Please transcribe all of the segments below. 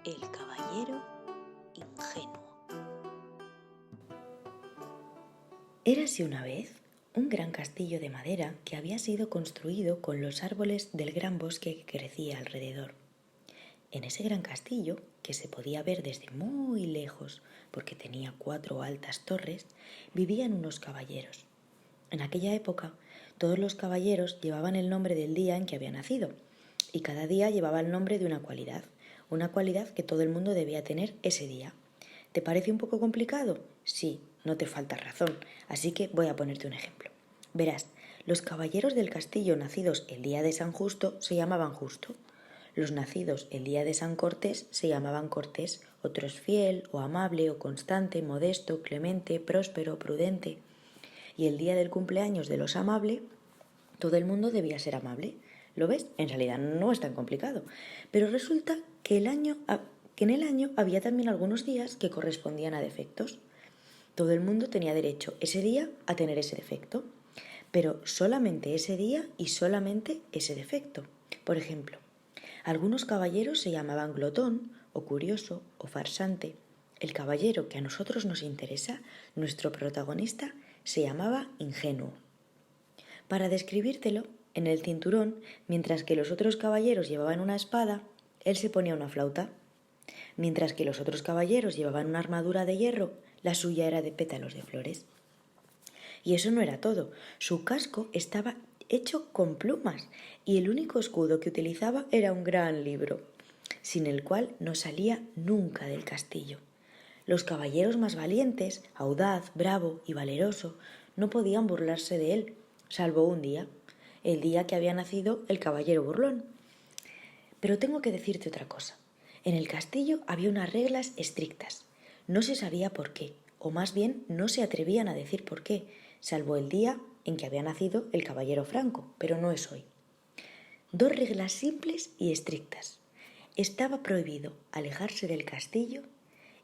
El caballero ingenuo. Érase una vez un gran castillo de madera que había sido construido con los árboles del gran bosque que crecía alrededor. En ese gran castillo, que se podía ver desde muy lejos porque tenía 4 altas torres, vivían unos caballeros. En aquella época, todos los caballeros llevaban el nombre del día en que había nacido, y cada día llevaba el nombre de una cualidad que todo el mundo debía tener ese día. ¿Te parece un poco complicado? Sí, no te falta razón, así que voy a ponerte un ejemplo. Verás, los caballeros del castillo nacidos el día de San Justo se llamaban Justo. Los nacidos el día de San Cortés se llamaban Cortés, otros fiel o amable o constante, modesto, clemente, próspero, prudente. Y el día del cumpleaños de los amables, todo el mundo debía ser amable. ¿Lo ves? En realidad no es tan complicado. Pero resulta que en el año había también algunos días que correspondían a defectos. Todo el mundo tenía derecho ese día a tener ese defecto, pero solamente ese día y solamente ese defecto. Por ejemplo, algunos caballeros se llamaban glotón, o curioso, o farsante. El caballero que a nosotros nos interesa, nuestro protagonista, se llamaba ingenuo. Para describírtelo, en el cinturón, mientras que los otros caballeros llevaban una espada, él se ponía una flauta. Mientras que los otros caballeros llevaban una armadura de hierro, la suya era de pétalos de flores. Y eso no era todo. Su casco estaba hecho con plumas y el único escudo que utilizaba era un gran libro, sin el cual no salía nunca del castillo. Los caballeros más valientes, audaz, bravo y valeroso, no podían burlarse de él, salvo un día, el día que había nacido el caballero burlón. Pero tengo que decirte otra cosa. En el castillo había unas reglas estrictas. No se sabía por qué, o más bien no se atrevían a decir por qué, salvo el día en que había nacido el caballero Franco, pero no es hoy. 2 reglas simples y estrictas. Estaba prohibido alejarse del castillo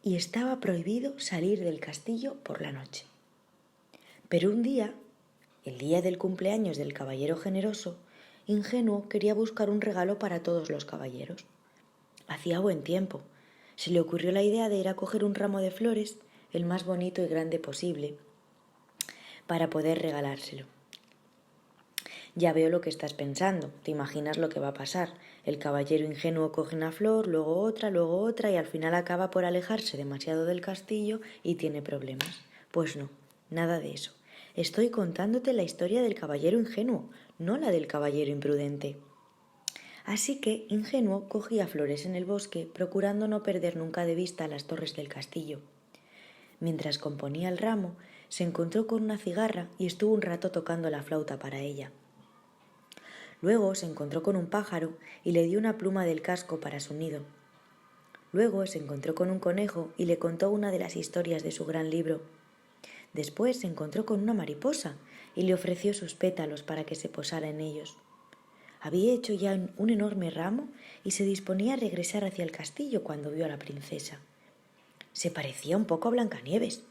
y estaba prohibido salir del castillo por la noche. Pero un día, el día del cumpleaños del caballero generoso, Ingenuo quería buscar un regalo para todos los caballeros. Hacía buen tiempo. Se le ocurrió la idea de ir a coger un ramo de flores, el más bonito y grande posible, para poder regalárselo. Ya veo lo que estás pensando, te imaginas lo que va a pasar. El caballero ingenuo coge una flor, luego otra y al final acaba por alejarse demasiado del castillo y tiene problemas. Pues no, nada de eso. Estoy contándote la historia del caballero ingenuo, no la del caballero imprudente. Así que Ingenuo cogía flores en el bosque, procurando no perder nunca de vista las torres del castillo. Mientras componía el ramo, se encontró con una cigarra y estuvo un rato tocando la flauta para ella. Luego se encontró con un pájaro y le dio una pluma del casco para su nido. Luego se encontró con un conejo y le contó una de las historias de su gran libro. Después se encontró con una mariposa y le ofreció sus pétalos para que se posara en ellos. Había hecho ya un enorme ramo y se disponía a regresar hacia el castillo cuando vio a la princesa. Se parecía un poco a Blancanieves.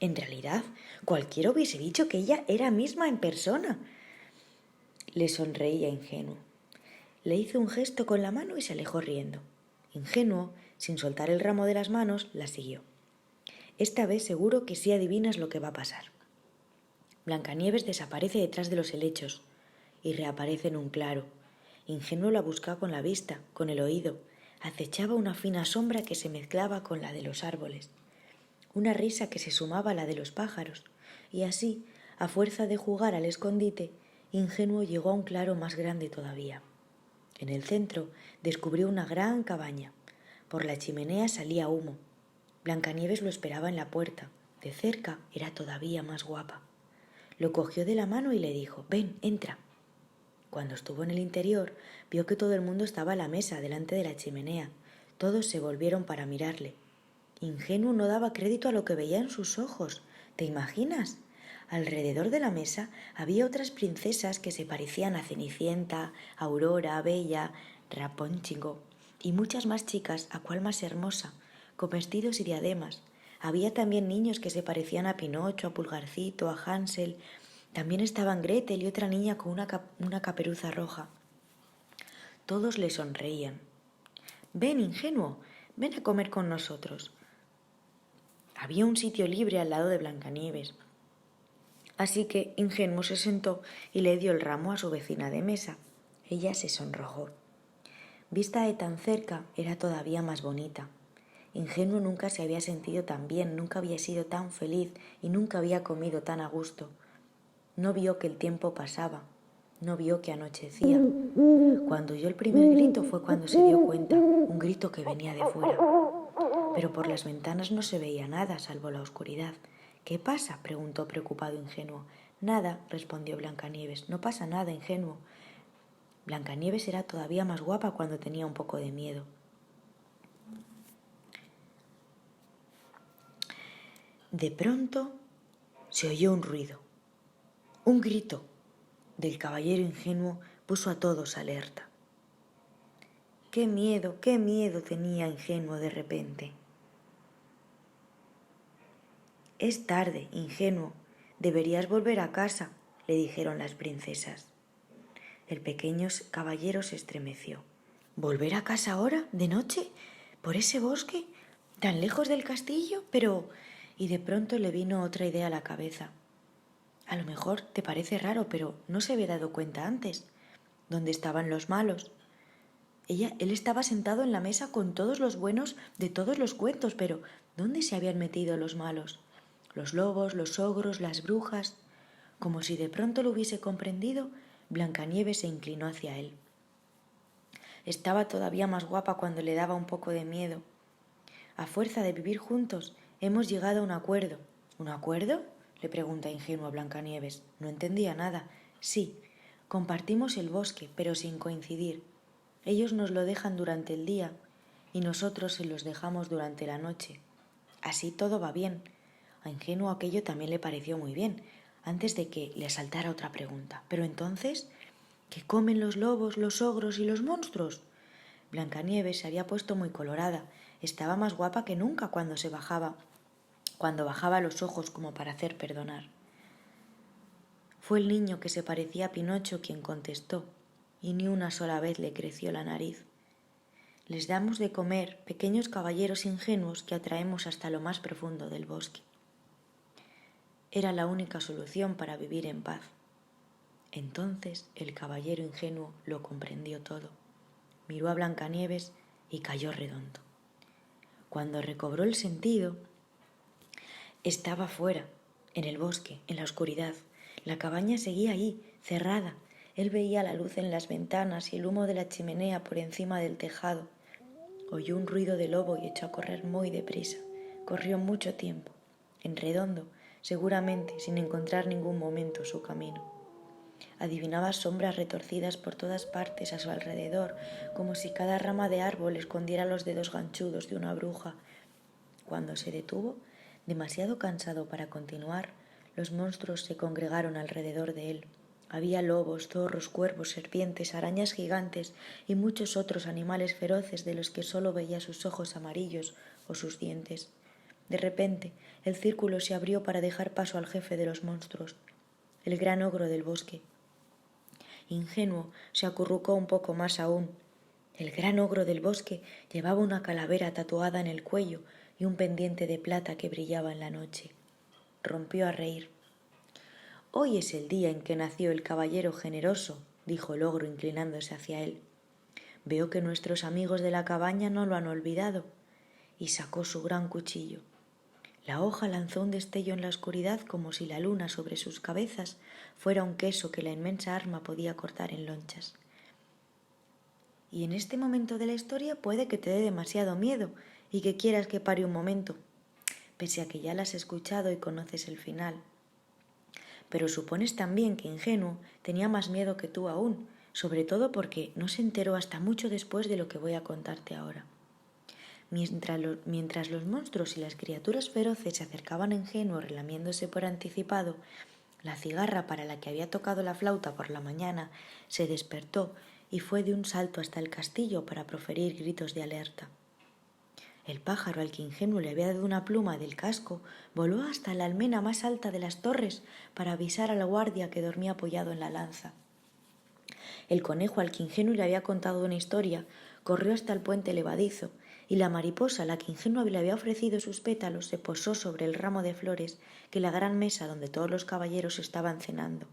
En realidad, cualquiera hubiese dicho que ella era misma en persona. Le sonreía Ingenuo. Le hizo un gesto con la mano y se alejó riendo. Ingenuo, sin soltar el ramo de las manos, la siguió. Esta vez seguro que sí adivinas lo que va a pasar. Blancanieves desaparece detrás de los helechos y reaparece en un claro. Ingenuo la buscaba con la vista, con el oído. Acechaba una fina sombra que se mezclaba con la de los árboles. Una risa que se sumaba a la de los pájaros. Y así, a fuerza de jugar al escondite, Ingenuo llegó a un claro más grande todavía. En el centro descubrió una gran cabaña. Por la chimenea salía humo. Blancanieves lo esperaba en la puerta. De cerca era todavía más guapa. Lo cogió de la mano y le dijo: «Ven, entra». Cuando estuvo en el interior, vio que todo el mundo estaba a la mesa delante de la chimenea. Todos se volvieron para mirarle. Ingenuo no daba crédito a lo que veía en sus ojos. ¿Te imaginas? Alrededor de la mesa había otras princesas que se parecían a Cenicienta, Aurora, Bella, Rapunzel y muchas más chicas, a cual más hermosa, con vestidos y diademas. Había también niños que se parecían a Pinocho, a Pulgarcito, a Hansel. También estaban Gretel y otra niña con una caperuza roja. Todos le sonreían. «Ven, Ingenuo, ven a comer con nosotros. Había un sitio libre al lado de Blancanieves, así que Ingenuo se sentó y le dio el ramo a su vecina de mesa. Ella se sonrojó. Vista de tan cerca, era todavía más bonita. Ingenuo nunca se había sentido tan bien, nunca había sido tan feliz y nunca había comido tan a gusto. No vio que el tiempo pasaba, no vio que anochecía. Cuando oyó el primer grito fue cuando se dio cuenta, un grito que venía de fuera. Pero por las ventanas no se veía nada, salvo la oscuridad. ¿Qué pasa?, preguntó preocupado Ingenuo. Nada, respondió Blancanieves, no pasa nada, Ingenuo. Blancanieves era todavía más guapa cuando tenía un poco de miedo. De pronto se oyó un ruido. Un grito del caballero Ingenuo puso a todos alerta. qué miedo tenía Ingenuo de repente. Es tarde, Ingenuo, deberías volver a casa, le dijeron las princesas. El pequeño caballero se estremeció. ¿Volver a casa ahora, de noche? ¿Por ese bosque? ¿Tan lejos del castillo? Pero... Y de pronto le vino otra idea a la cabeza. A lo mejor te parece raro, pero no se había dado cuenta antes. ¿Dónde estaban los malos? Él estaba sentado en la mesa con todos los buenos de todos los cuentos, pero ¿dónde se habían metido los malos? Los lobos, los ogros, las brujas. Como si de pronto lo hubiese comprendido, Blancanieves se inclinó hacia él. Estaba todavía más guapa cuando le daba un poco de miedo. A fuerza de vivir juntos, hemos llegado a un acuerdo. ¿Un acuerdo?, le pregunta Ingenuo a Blancanieves. No entendía nada. Sí, compartimos el bosque, pero sin coincidir. Ellos nos lo dejan durante el día y nosotros se los dejamos durante la noche. Así todo va bien. A Ingenuo aquello también le pareció muy bien, antes de que le asaltara otra pregunta. ¿Pero entonces qué comen los lobos, los ogros y los monstruos? Blancanieves se había puesto muy colorada. Estaba más guapa que nunca cuando bajaba los ojos como para hacer perdonar. Fue el niño que se parecía a Pinocho quien contestó, y ni una sola vez le creció la nariz. Les damos de comer, pequeños caballeros ingenuos que atraemos hasta lo más profundo del bosque. Era la única solución para vivir en paz. Entonces el caballero ingenuo lo comprendió todo. Miró a Blancanieves y cayó redondo. Cuando recobró el sentido, estaba fuera, en el bosque, en la oscuridad. La cabaña seguía allí, cerrada. Él veía la luz en las ventanas y el humo de la chimenea por encima del tejado. Oyó un ruido de lobo y echó a correr muy deprisa. Corrió mucho tiempo, en redondo, seguramente sin encontrar ningún momento su camino. Adivinaba sombras retorcidas por todas partes a su alrededor, como si cada rama de árbol escondiera los dedos ganchudos de una bruja. Cuando se detuvo, demasiado cansado para continuar, los monstruos se congregaron alrededor de él. Había lobos, zorros, cuervos, serpientes, arañas gigantes y muchos otros animales feroces de los que solo veía sus ojos amarillos o sus dientes. De repente, el círculo se abrió para dejar paso al jefe de los monstruos, el gran ogro del bosque. Ingenuo se acurrucó un poco más aún. El gran ogro del bosque llevaba una calavera tatuada en el cuello y un pendiente de plata que brillaba en la noche. Rompió a reír. «Hoy es el día en que nació el caballero generoso», dijo el ogro inclinándose hacia él. «Veo que nuestros amigos de la cabaña no lo han olvidado». Y sacó su gran cuchillo. La hoja lanzó un destello en la oscuridad como si la luna sobre sus cabezas fuera un queso que la inmensa arma podía cortar en lonchas. Y en este momento de la historia puede que te dé demasiado miedo y que quieras que pare un momento, pese a que ya la has escuchado y conoces el final. Pero supones también que Ingenuo tenía más miedo que tú aún, sobre todo porque no se enteró hasta mucho después de lo que voy a contarte ahora. Mientras los monstruos y las criaturas feroces se acercaban a Ingenuo relamiéndose por anticipado, la cigarra para la que había tocado la flauta por la mañana se despertó y fue de un salto hasta el castillo para proferir gritos de alerta. El pájaro al que Ingenuo le había dado una pluma del casco voló hasta la almena más alta de las torres para avisar al guardia que dormía apoyado en la lanza. El conejo al que Ingenuo le había contado una historia corrió hasta el puente levadizo y la mariposa, la que ingenua le había ofrecido sus pétalos, se posó sobre el ramo de flores que la gran mesa donde todos los caballeros estaban cenando.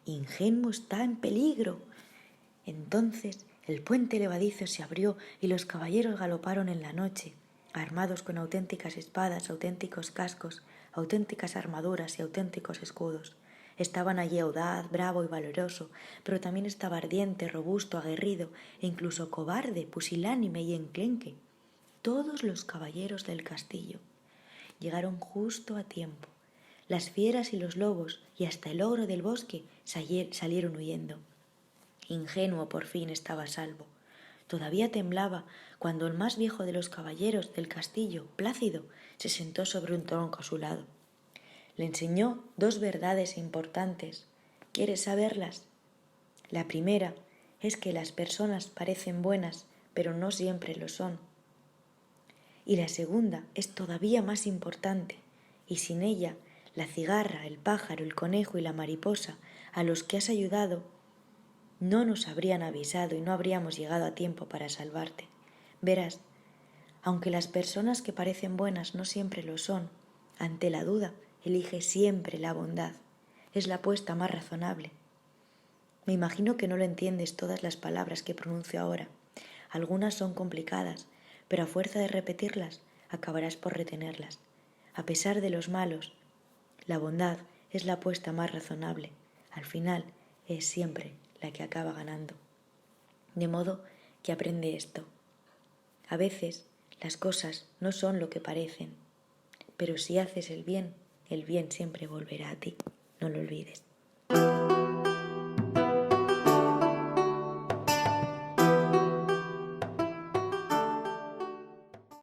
Ingenuo está en peligro. Entonces el puente levadizo se abrió y los caballeros galoparon en la noche, armados con auténticas espadas, auténticos cascos, auténticas armaduras y auténticos escudos. Estaban allí audaz, bravo y valeroso, pero también estaba ardiente, robusto, aguerrido e incluso cobarde, pusilánime y enclenque. Todos los caballeros del castillo llegaron justo a tiempo. Las fieras y los lobos y hasta el ogro del bosque salieron huyendo. Ingenuo por fin estaba a salvo. Todavía temblaba cuando el más viejo de los caballeros del castillo, Plácido, se sentó sobre un tronco a su lado. Le enseñó 2 verdades importantes. ¿Quieres saberlas? La primera es que las personas parecen buenas, pero no siempre lo son. Y la segunda es todavía más importante, y sin ella, la cigarra, el pájaro, el conejo y la mariposa, a los que has ayudado, no nos habrían avisado y no habríamos llegado a tiempo para salvarte. Verás, aunque las personas que parecen buenas no siempre lo son, ante la duda, elige siempre la bondad. Es la apuesta más razonable. Me imagino que no lo entiendes todas las palabras que pronuncio ahora. Algunas son complicadas, pero a fuerza de repetirlas, acabarás por retenerlas. A pesar de los malos, la bondad es la apuesta más razonable. Al final, es siempre la que acaba ganando. De modo que aprende esto. A veces las cosas no son lo que parecen, pero si haces el bien siempre volverá a ti. No lo olvides.